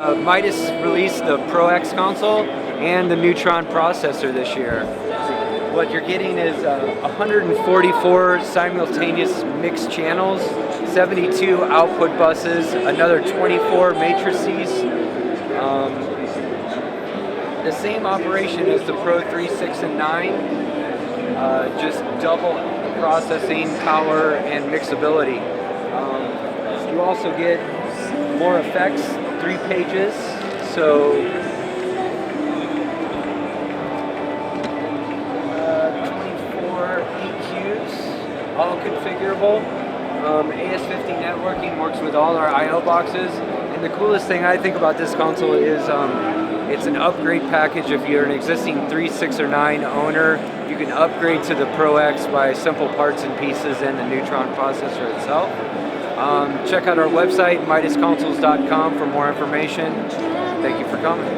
Midas released the Pro X console and the Neutron processor this year. What you're getting is 144 simultaneous mixed channels, 72 output buses, another 24 matrices. The same operation as the Pro 3, 6, and 9, just double processing power and mixability. You also get more effects, 3 pages, so 24 EQs, all configurable. AS50 networking works with all our I/O boxes, and the coolest thing I think about this console is it's an upgrade package. If you're an existing 3, 6, or 9 owner, you can upgrade to the Pro X by simple parts and pieces and the Neutron processor itself. Check out our website, MidasConsoles.com, for more information. Thank you for coming.